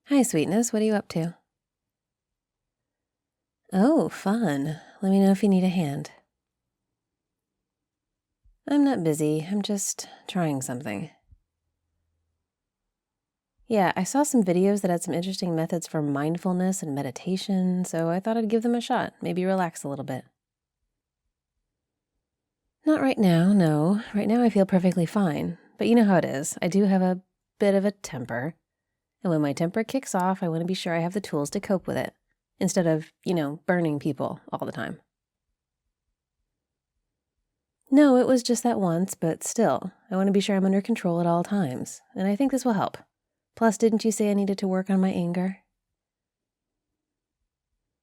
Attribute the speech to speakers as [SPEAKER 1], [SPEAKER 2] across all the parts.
[SPEAKER 1] Hi, sweetness. What are you up to? Oh, fun. Let me know if you need a hand. I'm not busy. I'm just trying something. Yeah, I saw some videos that had some interesting methods for mindfulness and meditation, so I thought I'd give them a shot. Maybe relax a little bit. Not right now, no. Right now I feel perfectly fine. But you know how it is. I do have a bit of a temper. And when my temper kicks off, I want to be sure I have the tools to cope with it. Instead of, burning people all the time. No, it was just that once, but still, I want to be sure I'm under control at all times, and I think this will help. Plus, didn't you say I needed to work on my anger?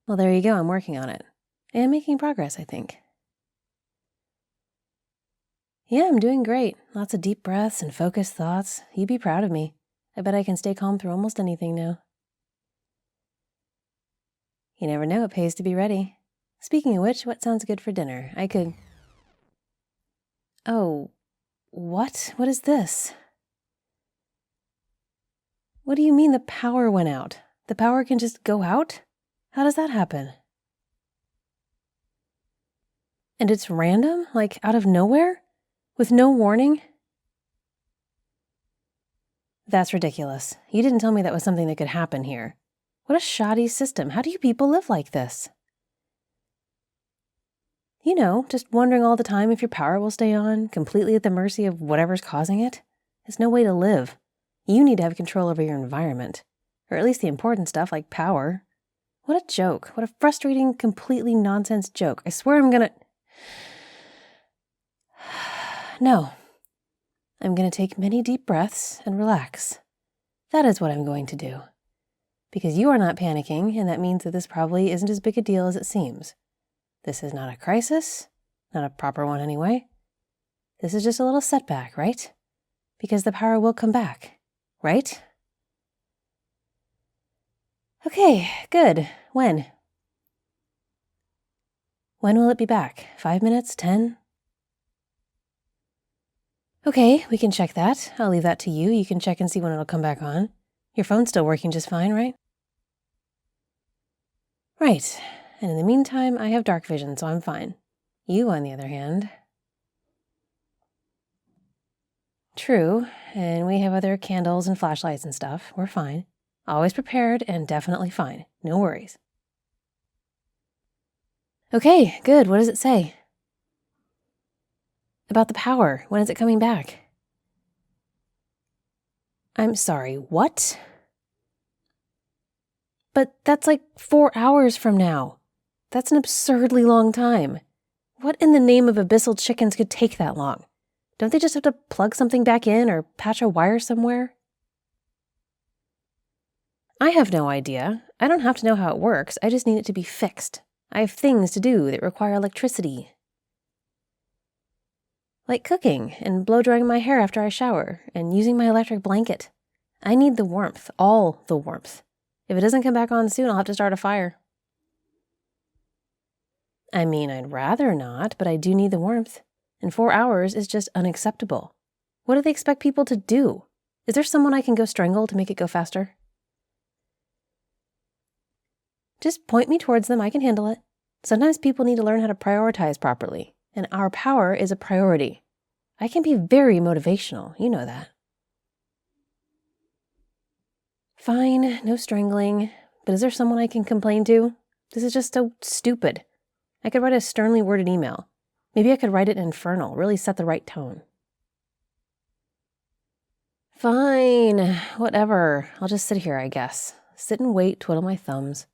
[SPEAKER 1] Well, there you go, I'm working on it. And making progress, I think. Yeah, I'm doing great. Lots of deep breaths and focused thoughts. You'd be proud of me. I bet I can stay calm through almost anything now. You never know, it pays to be ready. Speaking of which, what sounds good for dinner? I could... Oh, what? What is this? What do you mean the power went out? The power can just go out? How does that happen? And it's random? Like out of nowhere? With no warning? That's ridiculous. You didn't tell me that was something that could happen here. What a shoddy system. How do you people live like this? You know, just wondering all the time if your power will stay on, completely at the mercy of whatever's causing it. It's no way to live. You need to have control over your environment. Or at least the important stuff like power. What a joke. What a frustrating, completely nonsense joke. I swear I'm gonna... No. I'm gonna take many deep breaths and relax. That is what I'm going to do. Because you are not panicking, and that means that this probably isn't as big a deal as it seems. This is not a crisis. Not a proper one anyway. This is just a little setback, right? Because the power will come back, right? Okay, good. When? When will it be back? 5 minutes? 10? Okay, we can check that. I'll leave that to you. You can check and see when it'll come back on. Your phone's still working just fine, right? Right. And in the meantime, I have dark vision, so I'm fine. You, on the other hand... True, and we have other candles and flashlights and stuff. We're fine. Always prepared and definitely fine. No worries. Okay, good. What does it say? About the power. When is it coming back? I'm sorry, what? But that's like 4 hours from now. That's an absurdly long time. What in the name of abyssal chickens could take that long? Don't they just have to plug something back in or patch a wire somewhere? I have no idea. I don't have to know how it works. I just need it to be fixed. I have things to do that require electricity. Like cooking and blow-drying my hair after I shower and using my electric blanket. I need the warmth, all the warmth. If it doesn't come back on soon, I'll have to start a fire. I mean, I'd rather not, but I do need the warmth. And 4 hours is just unacceptable. What do they expect people to do? Is there someone I can go strangle to make it go faster? Just point me towards them, I can handle it. Sometimes people need to learn how to prioritize properly, and our power is a priority. I can be very motivational, you know that. Fine, no strangling, but is there someone I can complain to? This is just so stupid. I could write a sternly worded email. Maybe I could write it infernal, really set the right tone. Fine, whatever. I'll just sit here, I guess. Sit and wait, twiddle my thumbs.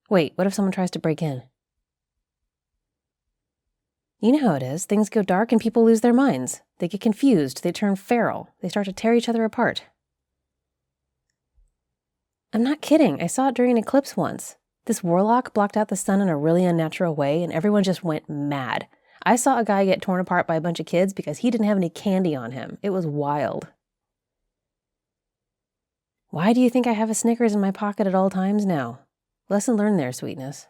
[SPEAKER 1] Wait, what if someone tries to break in? You know how it is. Things go dark and people lose their minds. They get confused, they turn feral, they start to tear each other apart. I'm not kidding. I saw it during an eclipse once. This warlock blocked out the sun in a really unnatural way, and everyone just went mad. I saw a guy get torn apart by a bunch of kids because he didn't have any candy on him. It was wild. Why do you think I have a Snickers in my pocket at all times now? Lesson learned there, sweetness.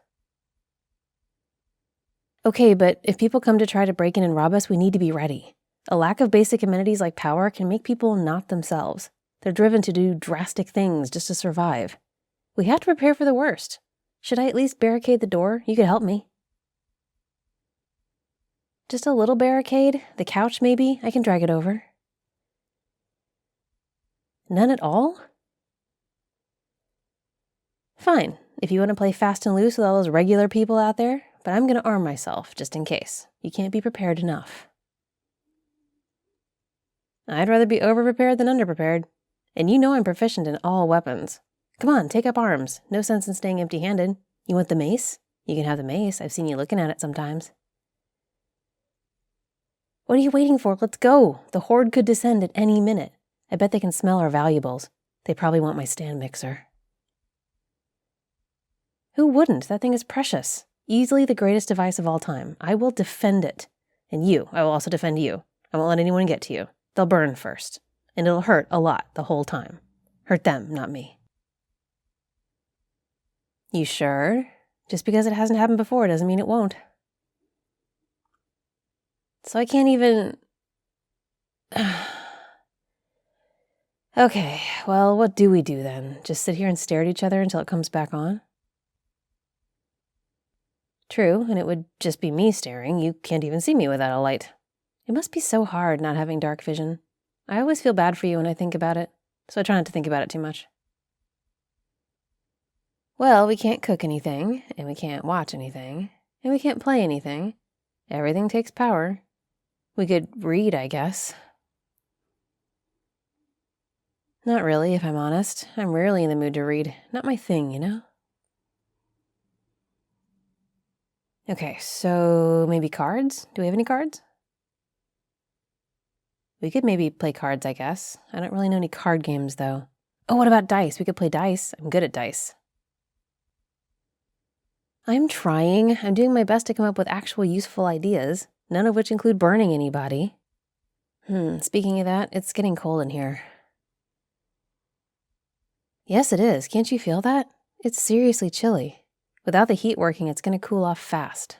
[SPEAKER 1] Okay, but if people come to try to break in and rob us, we need to be ready. A lack of basic amenities like power can make people not themselves. They're driven to do drastic things just to survive. We have to prepare for the worst. Should I at least barricade the door? You could help me. Just a little barricade? The couch, maybe? I can drag it over. None at all? Fine, if you want to play fast and loose with all those regular people out there, but I'm going to arm myself, just in case. You can't be prepared enough. I'd rather be over-prepared than under-prepared. And you know I'm proficient in all weapons. Come on, take up arms. No sense in staying empty-handed. You want the mace? You can have the mace. I've seen you looking at it sometimes. What are you waiting for? Let's go. The horde could descend at any minute. I bet they can smell our valuables. They probably want my stand mixer. Who wouldn't? That thing is precious. Easily the greatest device of all time. I will defend it. And you, I will also defend you. I won't let anyone get to you. They'll burn first. And it'll hurt a lot the whole time. Hurt them, not me. You sure? Just because it hasn't happened before doesn't mean it won't. So I can't even... Okay, well, what do we do then? Just sit here and stare at each other until it comes back on? True, and it would just be me staring. You can't even see me without a light. It must be so hard not having dark vision. I always feel bad for you when I think about it, so I try not to think about it too much. Well, we can't cook anything, and we can't watch anything, and we can't play anything. Everything takes power. We could read, I guess. Not really, if I'm honest. I'm rarely in the mood to read. Not my thing, you know? Okay, so maybe cards? Do we have any cards? We could maybe play cards, I guess. I don't really know any card games, though. Oh, what about dice? We could play dice. I'm good at dice. I'm trying. I'm doing my best to come up with actual useful ideas, none of which include burning anybody. Speaking of that, it's getting cold in here. Yes, it is. Can't you feel that? It's seriously chilly. Without the heat working, it's going to cool off fast.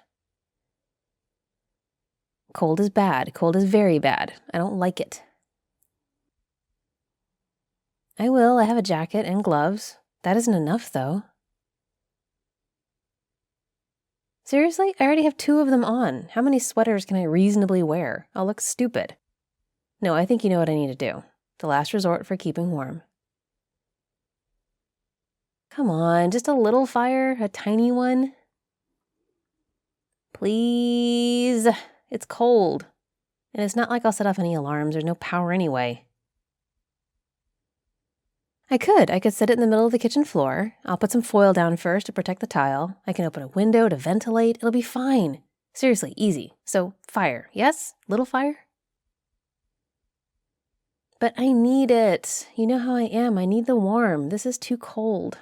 [SPEAKER 1] Cold is bad. Cold is very bad. I don't like it. I will. I have a jacket and gloves. That isn't enough, though. Seriously? I already have 2 of them on. How many sweaters can I reasonably wear? I'll look stupid. No, I think you know what I need to do. The last resort for keeping warm. Come on, just a little fire? A tiny one? Please. It's cold. And it's not like I'll set off any alarms. There's no power anyway. I could set it in the middle of the kitchen floor. I'll put some foil down first to protect the tile. I can open a window to ventilate. It'll be fine. Seriously, easy. So, fire, yes? Little fire? But I need it. You know how I am. I need the warm. This is too cold.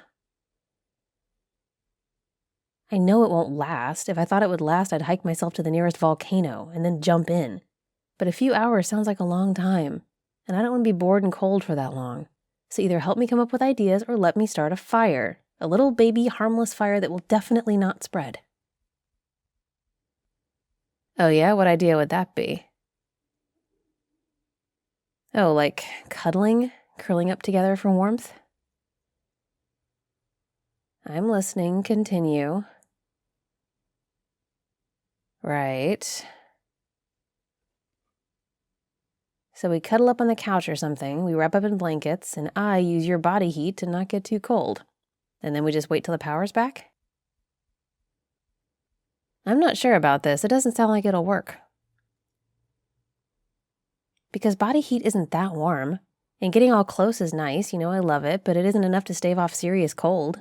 [SPEAKER 1] I know it won't last. If I thought it would last, I'd hike myself to the nearest volcano and then jump in. But a few hours sounds like a long time, and I don't want to be bored and cold for that long. So either help me come up with ideas or let me start a fire. A little baby, harmless fire that will definitely not spread. Oh yeah? What idea would that be? Oh, like cuddling? Curling up together for warmth? I'm listening. Continue. Right. So we cuddle up on the couch or something, we wrap up in blankets, and I use your body heat to not get too cold. And then we just wait till the power's back? I'm not sure about this. It doesn't sound like it'll work. Because body heat isn't that warm. And getting all close is nice, I love it, but it isn't enough to stave off serious cold.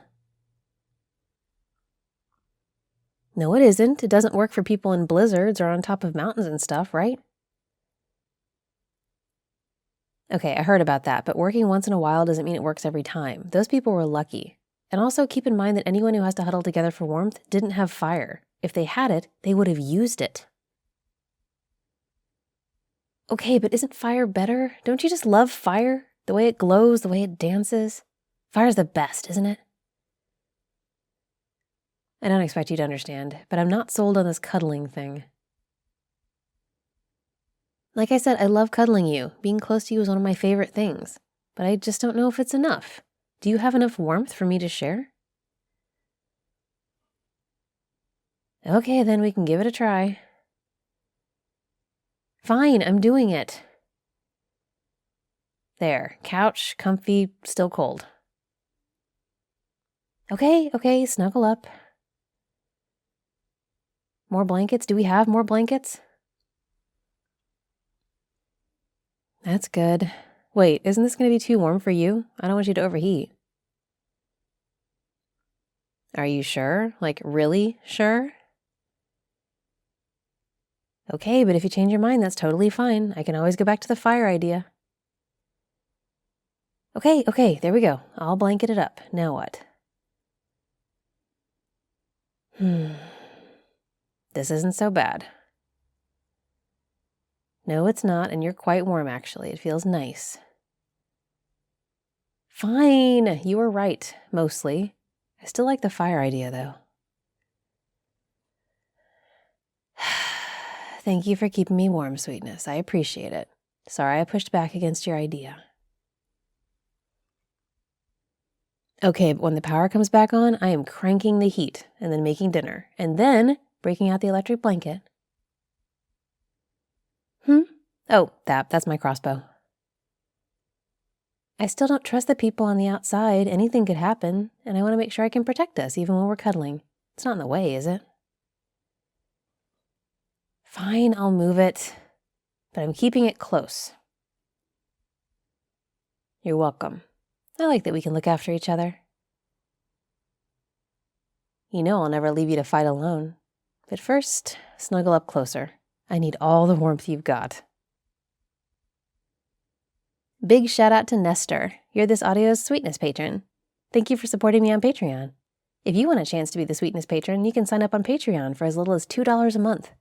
[SPEAKER 1] No, it isn't. It doesn't work for people in blizzards or on top of mountains and stuff, right? Okay, I heard about that, but working once in a while doesn't mean it works every time. Those people were lucky. And also keep in mind that anyone who has to huddle together for warmth didn't have fire. If they had it, they would have used it. Okay, but isn't fire better? Don't you just love fire? The way it glows, the way it dances? Fire's the best, isn't it? I don't expect you to understand, but I'm not sold on this cuddling thing. Like I said, I love cuddling you. Being close to you is one of my favorite things. but I just don't know if it's enough. Do you have enough warmth for me to share? Okay, then we can give it a try. Fine, I'm doing it. There, couch, comfy, still cold. Okay, snuggle up. More blankets? Do we have more blankets? That's good. Wait, isn't this going to be too warm for you? I don't want you to overheat. Are you sure? Like, really sure? Okay, but if you change your mind, that's totally fine. I can always go back to the fire idea. Okay, there we go. I'll blanket it up. Now what? This isn't so bad. No, it's not, and you're quite warm, actually. It feels nice. Fine, you were right, mostly. I still like the fire idea, though. Thank you for keeping me warm, sweetness. I appreciate it. Sorry I pushed back against your idea. Okay, but when the power comes back on, I am cranking the heat and then making dinner and then breaking out the electric blanket. Oh, that's my crossbow. I still don't trust the people on the outside. Anything could happen, and I want to make sure I can protect us even when we're cuddling. It's not in the way, is it? Fine, I'll move it, but I'm keeping it close. You're welcome. I like that we can look after each other. You know I'll never leave you to fight alone. But first, snuggle up closer. I need all the warmth you've got. Big shout out to Nestor. You're this audio's Sweetness patron. Thank you for supporting me on Patreon. If you want a chance to be the Sweetness patron, you can sign up on Patreon for as little as $2 a month.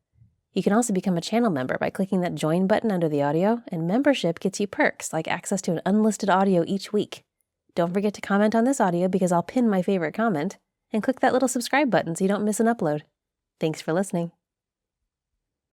[SPEAKER 1] You can also become a channel member by clicking that join button under the audio, and membership gets you perks like access to an unlisted audio each week. Don't forget to comment on this audio because I'll pin my favorite comment, and click that little subscribe button so you don't miss an upload. Thanks for listening.